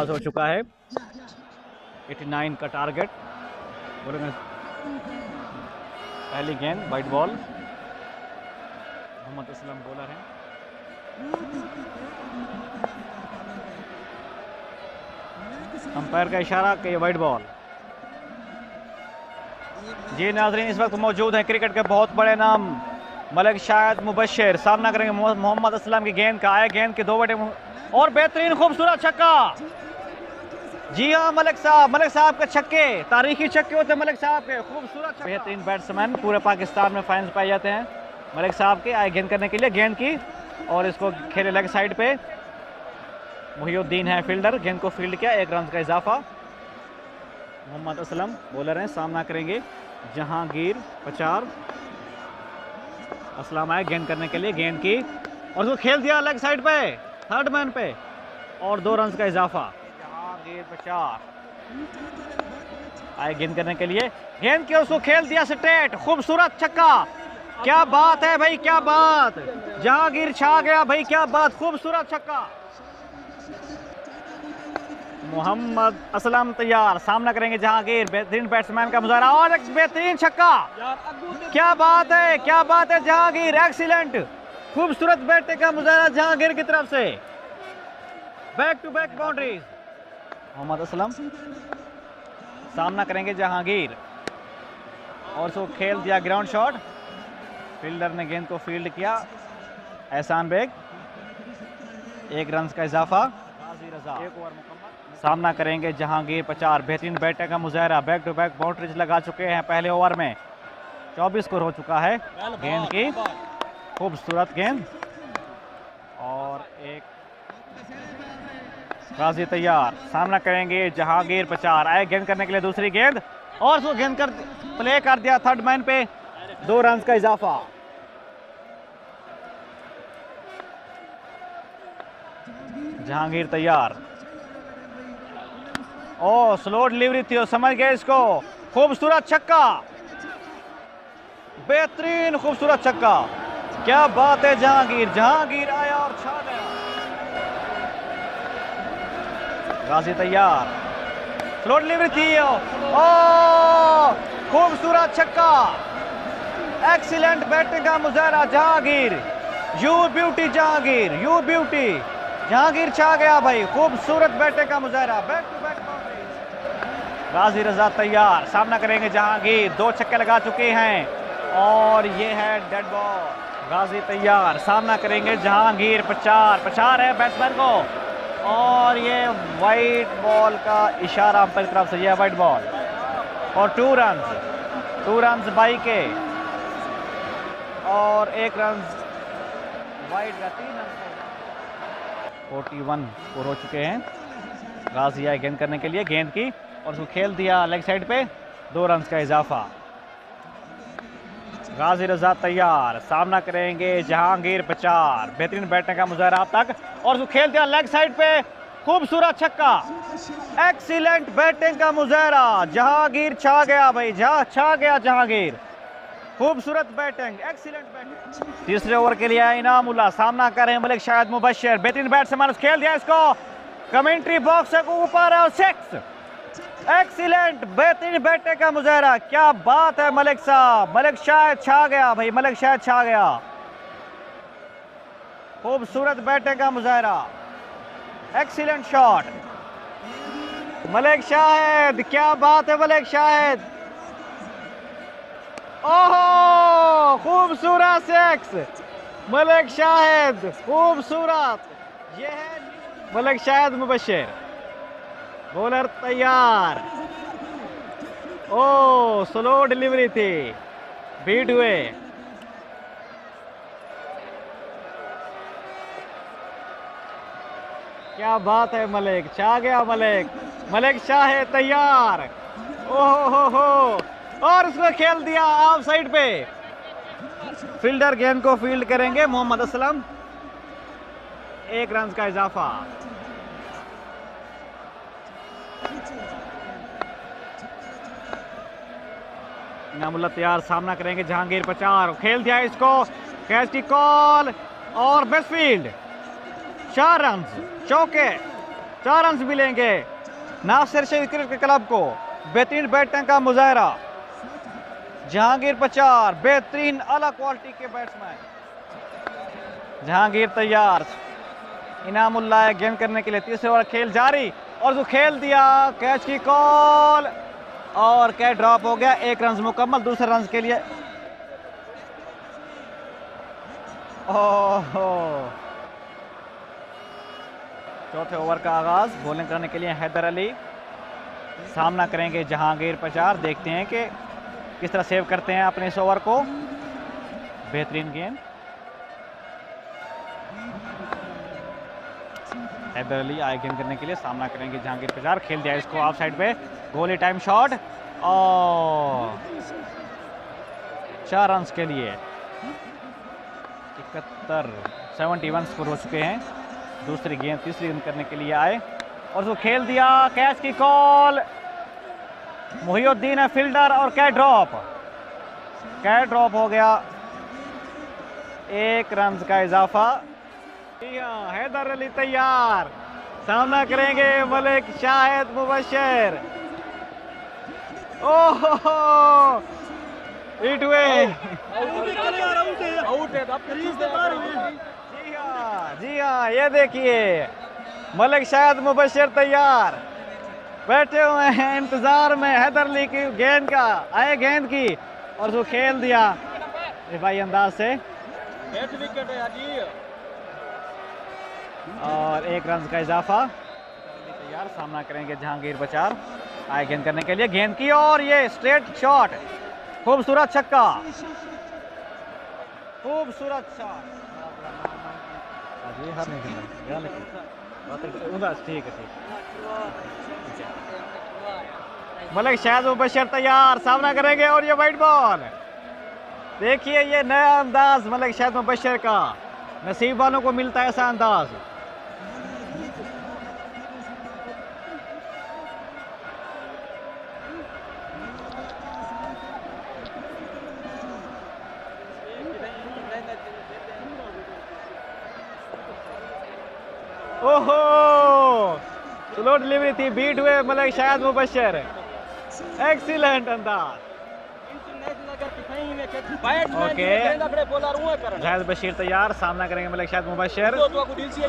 पास हो चुका है। 89 का टारगेट। पहली गेंद white ball. Mohammad Aslam bowler हैं। अंपायर का इशारा कि ये वाइट बॉल। जी नाजरीन, इस वक्त मौजूद हैं क्रिकेट के बहुत बड़े नाम मलिक शाहिद मुबशर। सामना करेंगे मोहम्मद असलम की गेंद का। आए गेंद के 2 बटे और बेहतरीन खूबसूरत छक्का। जी हाँ, मलिक साहब के छक्के तारीखी छक्के होते हैं। मलिक साहब के खूबसूरत बेहतरीन बैट्समैन पूरे पाकिस्तान में फैंस पाए जाते हैं मलिक साहब के। आए गेंद करने के लिए गेंद की और इसको खेले लेग साइड पे। मुहिउद्दीन है फील्डर, गेंद को फील्ड किया, 1 रन का इजाफा। मोहम्मद असलम बॉलर हैं। सामना करेंगे जहांगीर पचार। असलम आए गेंद करने के लिए, गेंद की और उसको खेल दिया लेग साइड पे, 3rd मैन पे और 2 रन का इजाफा। जहांगीर पचार आए गेंद करने के लिए, गेंद की उसको खेल दिया स्ट्रेट, खूबसूरत छक्का। क्या बात है भाई, क्या बात। जहांगीर छा गया भाई, क्या बात, खूबसूरत छक्का। मोहम्मद असलम तैयार। सामना करेंगे जहांगीर। बेहतरीन बैट्समैन का मुजाहरा और एक बेहतरीन छक्का। क्या बात है, क्या बात है। जहांगीर एक्सीलेंट, खूबसूरत बैटिंग का मुजाहरा जहांगीर की तरफ से। Back to back boundaries. Mohammad Aslam सामना करेंगे जहांगीर और उसको खेल दिया ग्राउंड शॉट। फील्डर ने गेंद को फील्ड किया। एहसान बेग, 1 रन का इजाफा। एक ओवर मुकम्मल। सामना करेंगे जहांगीर पचार। बेहतरीन बैटिंग का मुजाहरा, बैक टू बैक बाउंड्रीज लगा चुके हैं पहले ओवर में। 24 स्कोर हो चुका है। गेंद की खूबसूरत गेंद और एक गाजी तैयार। सामना करेंगे जहांगीर पचार। आए गेंद करने के लिए दूसरी गेंद और उसको गेंद कर प्ले कर दिया 3rd मैन पे, 2 रन का इजाफा। जहांगीर तैयार। ओ स्लो डिलीवरी थी, और समझ गए इसको। खूबसूरत छक्का, बेहतरीन खूबसूरत छक्का। क्या बात है। जहांगीर आया और छा गया। गाजी तैयार। स्लो डिलीवरी थी। ओ खूबसूरत छक्का, एक्सीलेंट बैटिंग का मुजाहरा Jahangir. You beauty Jahangir, you beauty. Jahangir छा गया भाई, खूबसूरत बैटिंग का मुजाहरा। Back to back boundary. Ghazi Raza तैयार। सामना करेंगे जहांगीर। 2 छक्के लगा चुके हैं और ये है डेड बॉल। गाजी तैयार। सामना करेंगे जहांगीर पचार है बैट्समैन को और ये वाइट बॉल का इशारा अंपायर की तरफ से। यह वाइट बॉल और 2 रन बाई के और 1 रन वाइट का। 3 रन 41 स्कोर हो चुके हैं। गाजी आए गेंद करने के लिए, गेंद की और उसको खेल दिया लेग साइड पे, 2 रन का इजाफा। गाजी रजा तैयार। सामना करेंगे जहांगीर पचार। बेहतरीन बैटिंग का मुजाहरा अब तक और उसको खेल दिया लेग साइड पे, खूबसूरत छक्का। एक्सीलेंट बैटिंग का मुजाहरा। जहांगीर छा गया भाई, छा गया जहांगीर। खूबसूरत बैटिंग, एक्सीलेंट बैटिंग। तीसरे ओवर के लिए इनामुल्लाह। सामना कर रहे हैं मलिक शाहिद मुबशर। बेहतरीन बैट्समैन, खेल दिया इसको कमेंट्री बॉक्स से ऊपर और 6। एक्सीलेंट बेहतरीन बैटिंग का मुजाहरा। क्या बात है मलिक साहब। मलिक शाहिद छा गया भाई, मलिक शाहिद छा गया। खूबसूरत बैटिंग का मुजाहरा, एक्सीलेंट शॉट। मलिक शाहिद, क्या बात है मलिक शाहिद। ओहो खूबसूरत 6 मलिक शाहिद, खूबसूरत। ये है मलिक शाहिद मुबशर। बॉलर तैयार। ओ स्लो डिलीवरी थी, बीट हुए। क्या बात है मलिक, छा गया मलिक शाहिद तैयार। ओहो हो और उसको खेल दिया ऑफ साइड पे। फील्डर गेंद को फील्ड करेंगे मोहम्मद असलम। 1 रन का इजाफा। इनामुल्लाह तैयार। सामना करेंगे जहांगीर पचार। खेल दिया इसको, कैच की कॉल और बेस्ट फील्ड। 4 रन, चौके। 4 रन मिलेंगे नासिर शहीद क्रिकेट क्लब को। बेहतरीन बैटिंग का मुजाहरा, जहांगीर पर 4, बेहतरीन आला क्वालिटी के बैट्समैन। जहांगीर तैयार, इनामुल्लाह गेंद करने के लिए। तीसरे ओवर खेल जारी और जो खेल दिया, कैच की कॉल और कैच ड्रॉप हो गया। 1 रन मुकम्मल दूसरे रन के लिए। ओहो, चौथे ओवर का आगाज। बॉलिंग करने के लिए हैदर अली, सामना करेंगे जहांगीर पर 4। देखते हैं कि किस तरह सेव करते हैं अपने इस ओवर को। बेहतरीन गेंद, हैदर अली आए गेंद करने के लिए। सामना करेंगे जहांगीर पर 4। खेल दिया इसको ऑफ साइड पे, गोली टाइम शॉट और 4 रन के लिए। 71 स्कोर हो चुके हैं। दूसरी गेंद, तीसरी गेंद करने के लिए आए और जो खेल दिया, कैच की कॉल। मुहिउद्दीन है फील्डर और कैच ड्रॉप हो गया। 1 रन का इजाफा। हैदर अली तैयार, सामना करेंगे मलिक शाहिद मुबशर। ओहो, जी हाँ, ये देखिए मलिक शाहिद मुबशर तैयार, बैठे हुए हैं इंतजार में हैदर अली की गेंद का। आए गेंद की और जो खेल दिया भाई अंदाज से। विकेट है और 1 रन का इजाफा। तैयार, सामना करेंगे जहांगीर पर 4। आए गेंद करने के लिए, गेंद की और ये स्ट्रेट शॉट, खूबसूरत छक्का, खूबसूरत शॉट। ठीक है। मलिक शाहिद मुबशर तैयार, सामना करेंगे और ये वाइट बॉल। देखिए ये नया अंदाज मलिक शाहिद मुबशर का, नसीब वालों को मिलता है ऐसा अंदाज। ओहो, स्लो डिलीवरी थी, बीट हुए मलिक शाहिद मुबशर। एक्सीलेंट अंदाज। ओके, जाहिद बशीर तैयार, सामना करेंगे मलिक शाहिद मुबशर।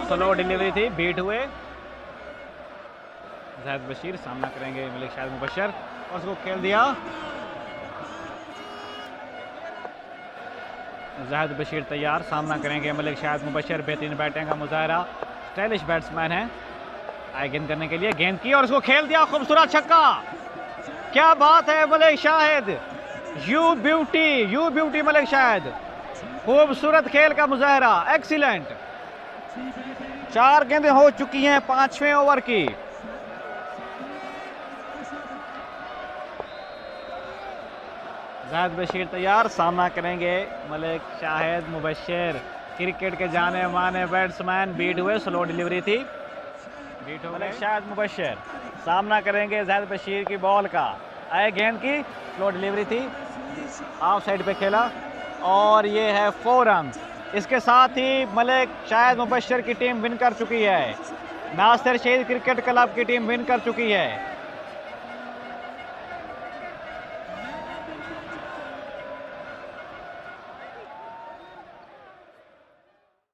स्लो डिलीवरी थी, बीट हुए जाहिद बशीर। सामना करेंगे मलिक शाहिद मुबशर और उसको खेल दिया। जाहिद बशीर तैयार, सामना करेंगे मलिक शाहिद मुबशर। बेहतरीन बैटिंग का मुजाहरा, स्टाइलिश बैट्समैन है। आए गेंद करने के लिए, गेंद की और उसको खेल दिया। खूबसूरत छक्का, क्या बात है मलिक शाहिद। You beauty Malik Shahid. खूबसूरत खेल का मुजाहरा, एक्सीलेंट। 4 गेंदें हो चुकी हैं 5वें ओवर की। जाहिद बशीर तैयार, सामना करेंगे मलिक शाहिद मुबशर। क्रिकेट के जाने माने बैट्समैन, बीट हुए, स्लो डिलीवरी थी, बीट हो मलिक शाहिद मुबशर। सामना करेंगे जाहिद बशीर की बॉल का। आए गेंद की, स्लो डिलीवरी थी, ऑफ साइड पे खेला और ये है 4 रन। इसके साथ ही मलिक शाहिद मुबशर की टीम विन कर चुकी है। नासिर शहीद क्रिकेट क्लब की टीम विन कर चुकी है।